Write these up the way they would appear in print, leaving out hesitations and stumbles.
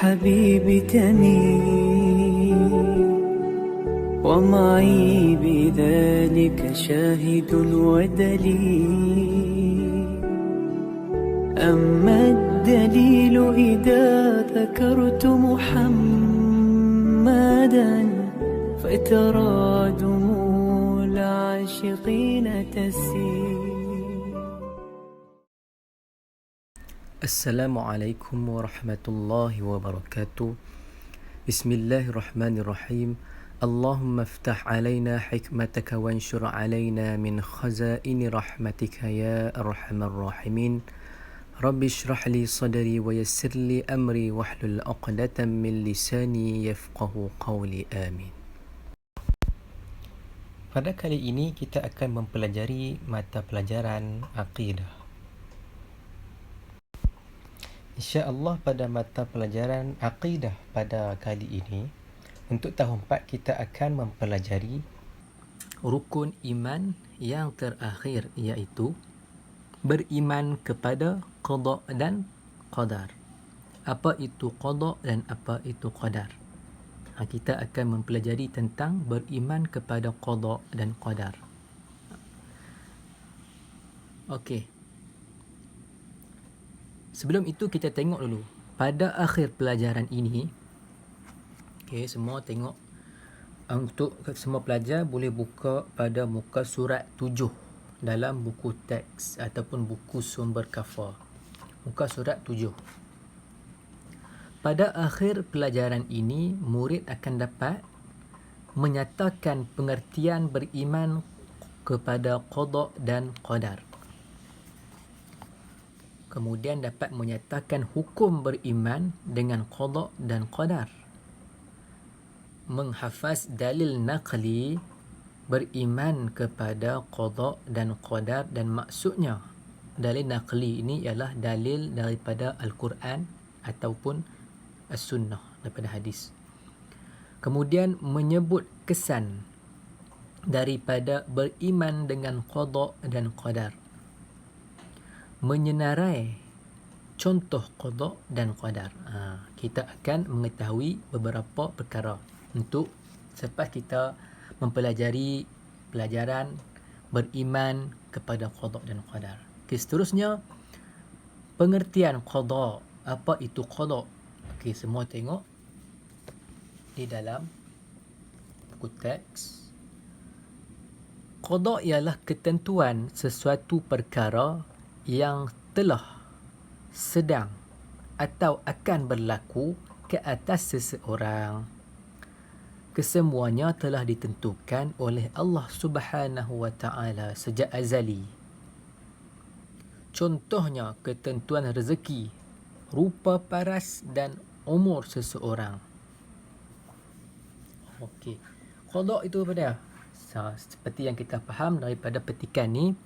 الحبيب تميل ومعي بذلك شاهد ودليل. أما الدليل إذا ذكرت محمدا فترى دموع العاشقين تسيل. Assalamualaikum warahmatullahi wabarakatuh. Bismillahirrahmanirrahim. Allahumma aftah alaina hikmataka wanshur alaina min khazaini rahmatika ya arhamar rahimin. Rabbi shrah li sadri wa yassir li amri wahlul 'uqdatam min lisani yafqahu qawli. Amin. Pada kali ini kita akan mempelajari mata pelajaran akidah. InsyaAllah pada mata pelajaran akidah pada kali ini, untuk tahun 4 kita akan mempelajari rukun iman yang terakhir, iaitu beriman kepada qada dan qadar. Apa itu qada dan apa itu qadar? Kita akan mempelajari tentang beriman kepada qada dan qadar. Okey. Sebelum itu kita tengok dulu pada akhir pelajaran ini. Okey, semua tengok. Untuk semua pelajar boleh buka pada muka surat 7 dalam buku teks ataupun buku sumber kafar. Muka surat 7. Pada akhir pelajaran ini, murid akan dapat menyatakan pengertian beriman kepada qada dan qadar. Kemudian dapat menyatakan hukum beriman dengan qada dan qadar. Menghafaz dalil naqli beriman kepada qada dan qadar, dan maksudnya dalil naqli ini ialah dalil daripada Al-Quran ataupun As-Sunnah, daripada hadis. Kemudian menyebut kesan daripada beriman dengan qada dan qadar. Menyenarai contoh qada dan qadar. Kita akan mengetahui beberapa perkara untuk selepas kita mempelajari pelajaran beriman kepada qada dan qadar. Okay, seterusnya pengertian qada. Apa itu qada? Okey, semua tengok di dalam buku teks. Qada ialah ketentuan sesuatu perkara yang telah, sedang atau akan berlaku ke atas seseorang. Kesemuanya telah ditentukan oleh Allah Subhanahu wa Ta'ala sejak azali. Contohnya ketentuan rezeki, rupa paras dan umur seseorang. Okey. Qada itu apa dia? Seperti yang kita faham daripada petikan ni,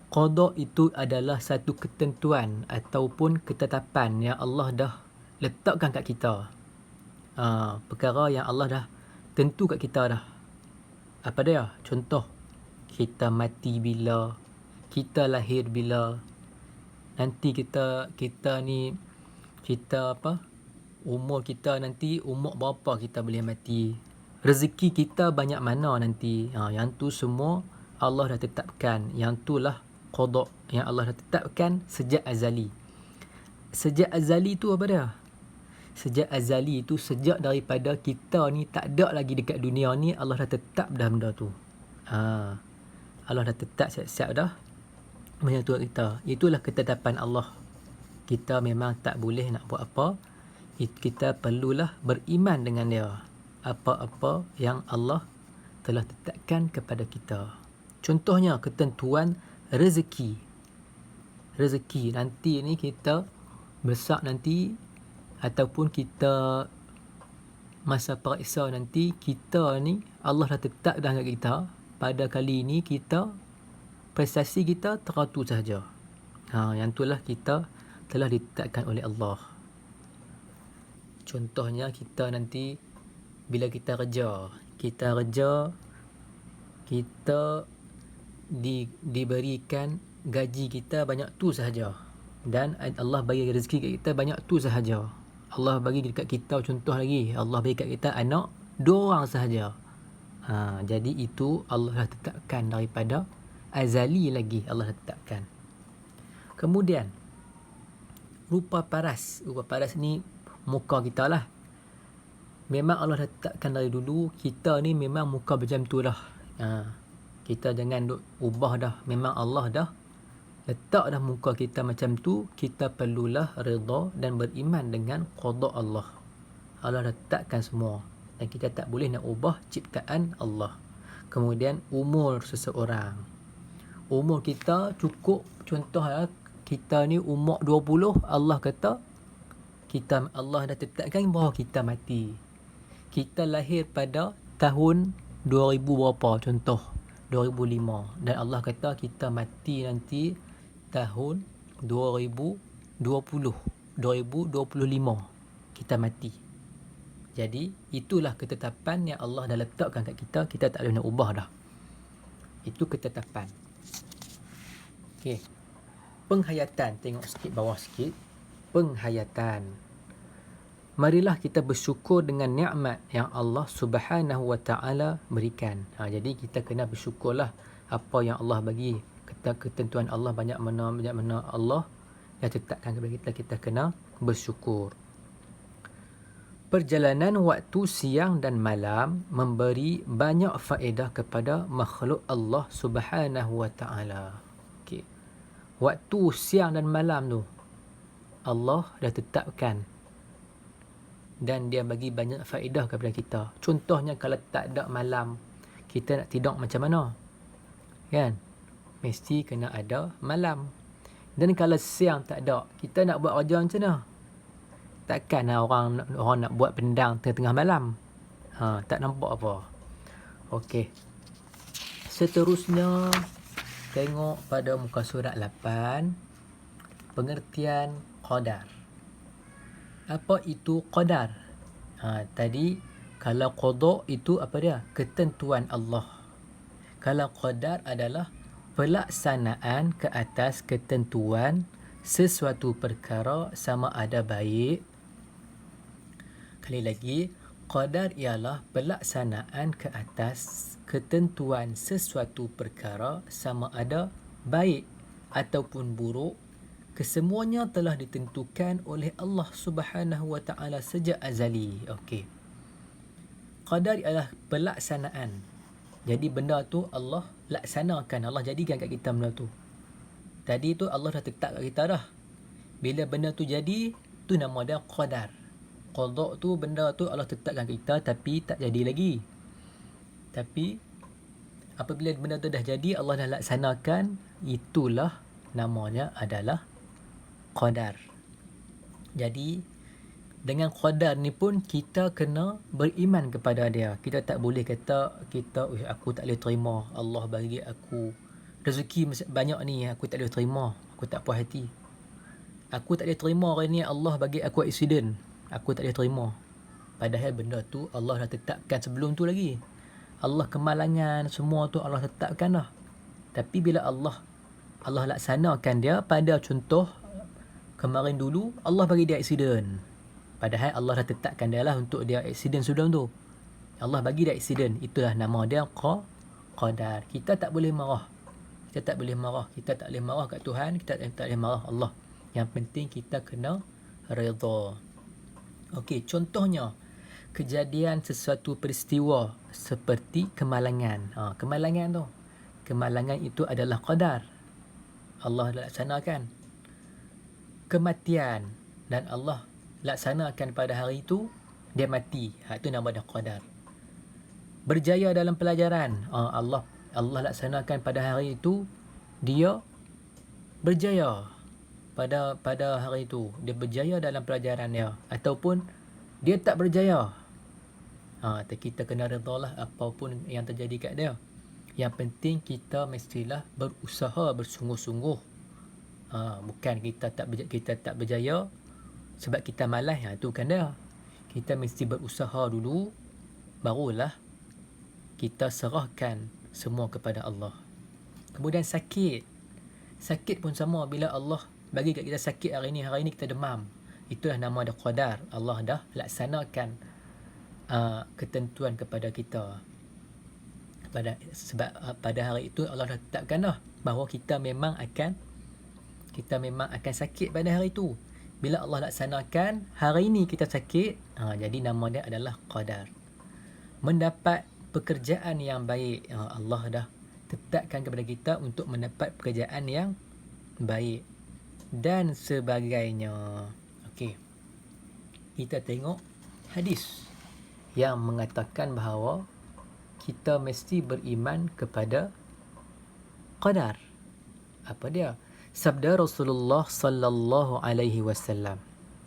qada itu adalah satu ketentuan ataupun ketetapan yang Allah dah letakkan kat kita. Perkara yang Allah dah tentu kat kita dah. Apa dia? Contoh, kita mati bila, kita lahir bila, nanti kita umur kita nanti umur berapa kita boleh mati, rezeki kita banyak mana nanti. Yang tu semua Allah dah tetapkan. Yang itulah qada yang Allah dah tetapkan sejak azali. Sejak azali tu apa dia? Sejak azali tu, sejak daripada kita ni tak ada lagi dekat dunia ni, Allah dah tetap dah benda tu. Allah dah tetap siap-siap dah menyentuh kita. Itulah ketetapan Allah. Kita memang tak boleh nak buat apa. Kita perlulah beriman dengan dia. Apa-apa yang Allah telah tetapkan kepada kita. Contohnya ketentuan rezeki. Rezeki nanti ni kita besar nanti, ataupun kita masa periksa nanti, kita ni Allah dah tetap dah kat kita. Pada kali ini kita, prestasi kita teratur sahaja. Yang itulah kita telah ditetapkan oleh Allah. Contohnya kita nanti bila kita kerja, kita diberikan gaji kita banyak tu sahaja, dan Allah bagi rezeki kat kita banyak tu sahaja. Allah bagi dekat kita, contoh lagi, Allah bagi kat kita anak 2 orang sahaja. Jadi itu Allah dah tetapkan daripada azali lagi, Allah dah tetapkan. Kemudian rupa paras ni muka kita lah. Memang Allah dah tetapkan dari dulu, kita ni memang muka macam tu dah. Kita jangan duk ubah dah. Memang Allah dah letak dah muka kita macam tu. Kita perlulah redha dan beriman dengan qada Allah. Allah dah tetapkan semua dan kita tak boleh nak ubah ciptaan Allah. Kemudian umur seseorang, umur kita cukup, contohlah kita ni umur 20, Allah kata Allah dah tetapkan bahawa kita mati. Kita lahir pada tahun 2000 berapa, contoh 2005, dan Allah kata kita mati nanti tahun 2025 kita mati. Jadi itulah ketetapan yang Allah dah letakkan kat kita. Kita tak boleh nak ubah dah. Itu ketetapan. Okey. Penghayatan, tengok sikit bawah sikit. Penghayatan. Marilah kita bersyukur dengan nikmat yang Allah Subhanahu Wa Taala berikan. Jadi kita kena bersyukurlah apa yang Allah bagi. Ketentuan Allah banyak mana Allah yang tetapkan kepada kita. Kita kena bersyukur. Perjalanan waktu siang dan malam memberi banyak faedah kepada makhluk Allah Subhanahu Wa Taala. Okey. Waktu siang dan malam tu Allah dah tetapkan dan dia bagi banyak faedah kepada kita. Contohnya kalau tak ada malam, kita nak tidur macam mana? Kan? Mesti kena ada malam. Dan kalau siang tak ada, kita nak buat kerja macam mana? Takkan orang nak buat pendang tengah-tengah malam. Tak nampak apa. Okey. Seterusnya, tengok pada muka surat 8. Pengertian qadar. Apa itu qadar? Tadi kalau qada itu apa dia? Ketentuan Allah. Kalau qadar adalah pelaksanaan ke atas ketentuan sesuatu perkara sama ada baik. Kali lagi, qadar ialah pelaksanaan ke atas ketentuan sesuatu perkara sama ada baik ataupun buruk. Kesemuanya telah ditentukan oleh Allah Subhanahu Wa Taala sejak azali. Okey. Qadar ialah pelaksanaan. Jadi benda tu Allah laksanakan, Allah jadikan kat kita benda tu. Tadi tu Allah dah tetap kat kita dah. Bila benda tu jadi, tu nama dia qadar. Qada tu benda tu Allah tetapkan kat kita tapi tak jadi lagi. Tapi apabila benda tu dah jadi, Allah dah laksanakan, itulah namanya adalah qadar. Jadi dengan qadar ni pun kita kena beriman kepada dia. Kita tak boleh kata aku tak boleh terima, Allah bagi aku rezeki banyak ni, aku tak boleh terima, aku tak puas hati. Aku tak boleh terima hari ni Allah bagi aku aksiden, aku tak boleh terima. Padahal benda tu Allah dah tetapkan sebelum tu lagi. Allah kemalangan semua tu Allah tetapkan dah. Tapi bila Allah laksanakan dia, pada contoh kemarin dulu Allah bagi dia aksiden. Padahal Allah dah tetapkan dia lah untuk dia aksiden sebelum tu. Allah bagi dia aksiden. Itulah nama dia qadar. Kita tak boleh marah. Kita tak boleh marah kat Tuhan. Kita tak boleh marah Allah. Yang penting kita kena redha. Okey, contohnya kejadian sesuatu peristiwa seperti kemalangan. Kemalangan itu adalah qadar. Allah laksanakan. Kematian dan Allah laksanakan pada hari itu dia mati. Itu nama dia qadar. Berjaya dalam pelajaran. Allah laksanakan pada hari itu dia berjaya. Pada hari itu dia berjaya dalam pelajaran dia, ataupun dia tak berjaya. Kita kena redalah apapun yang terjadi kat dia. Yang penting kita mestilah berusaha bersungguh-sungguh. Bukan kita tak berjaya sebab kita malas. Itu kan dia. Kita mesti berusaha dulu, barulah kita serahkan semua kepada Allah. Kemudian sakit pun sama. Bila Allah bagi kat kita sakit hari ni kita demam, Itulah nama dia qadar. Allah dah laksanakan ketentuan kepada kita. Sebab pada hari itu Allah dah tetapkan dah bahawa kita memang akan sakit pada hari itu. Bila Allah laksanakan hari ini kita sakit, jadi nama dia adalah qadar. Mendapat pekerjaan yang baik, Allah dah tetapkan kepada kita untuk mendapat pekerjaan yang baik dan sebagainya. Okey. Kita tengok hadis yang mengatakan bahawa kita mesti beriman kepada qadar. Apa dia? Sabda Rasulullah sallallahu alaihi wasallam.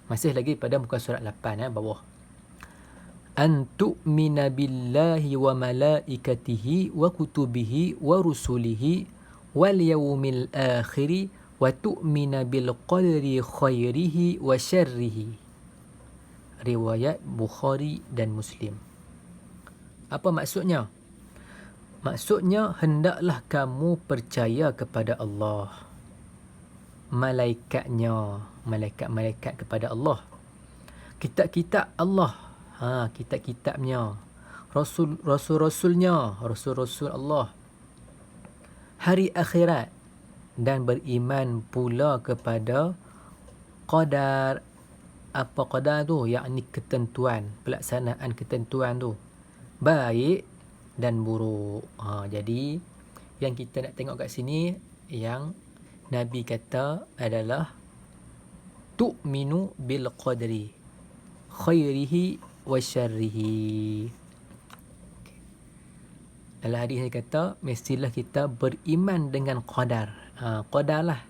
Masih lagi pada muka surat 8 bawah. An tu'mina billahi wa malaikatihi wa kutubihi wa rusulihi wal yawmil akhiri wa tu'mina bil qadri khairihi wa syarrihi. Riwayat Bukhari dan Muslim. Apa maksudnya? Maksudnya hendaklah kamu percaya kepada Allah, malaikatnya, malaikat-malaikat kepada Allah, kitab-kitab Allah, kitab-kitabnya, rasul-rasulnya, rasul-rasul Allah, hari akhirat, dan beriman pula kepada qadar. Apa qadar tu? Yakni ketentuan, pelaksanaan ketentuan tu, baik dan buruk. Jadi yang kita nak tengok kat sini, yang Nabi kata adalah tu'minu bil qadri khairihi wa syarrihi. Dalam hadis dia kata mestilah kita beriman dengan qadar. Qadar lah.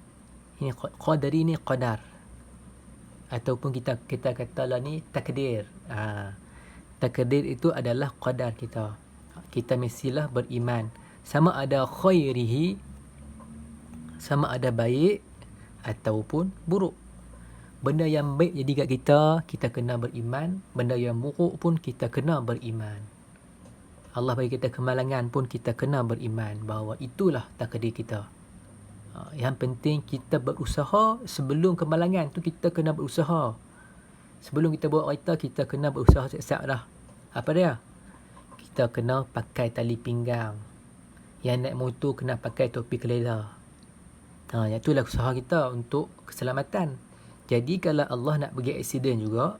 Ini qadri ni qadar. Ataupun kita katalah ni takdir. Takdir itu adalah qadar kita. Kita mestilah beriman. Sama ada khairihi, sama ada baik ataupun buruk. Benda yang baik jadi kat kita, kita kena beriman. Benda yang buruk pun kita kena beriman. Allah bagi kita kemalangan pun kita kena beriman bahawa itulah takdir kita. Yang penting kita berusaha. Sebelum kemalangan tu kita kena berusaha. Sebelum kita bawa kereta, kita kena berusaha siap-siap dah. Apa dia? Kita kena pakai tali pinggang. Yang naik motor kena pakai topi keleda. Itulah usaha kita untuk keselamatan. Jadi kalau Allah nak bagi aksiden juga,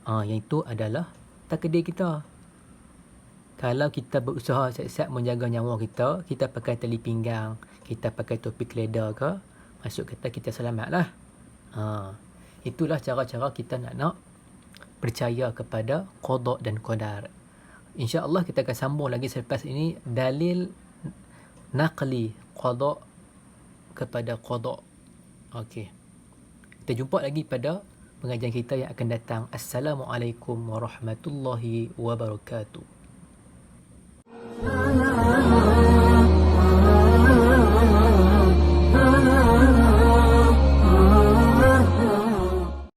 yang itu adalah takdir kita. Kalau kita berusaha siap-siap menjaga nyawa kita, kita pakai tali pinggang, kita pakai topi keleda ke, maksud kata kita selamatlah. Itulah cara-cara kita nak percaya kepada qada dan qadar. InsyaAllah kita akan sambung lagi selepas ini dalil naqli qada kepada qada. Okey. Kita jumpa lagi pada pengajian kita yang akan datang. Assalamualaikum warahmatullahi wabarakatuh.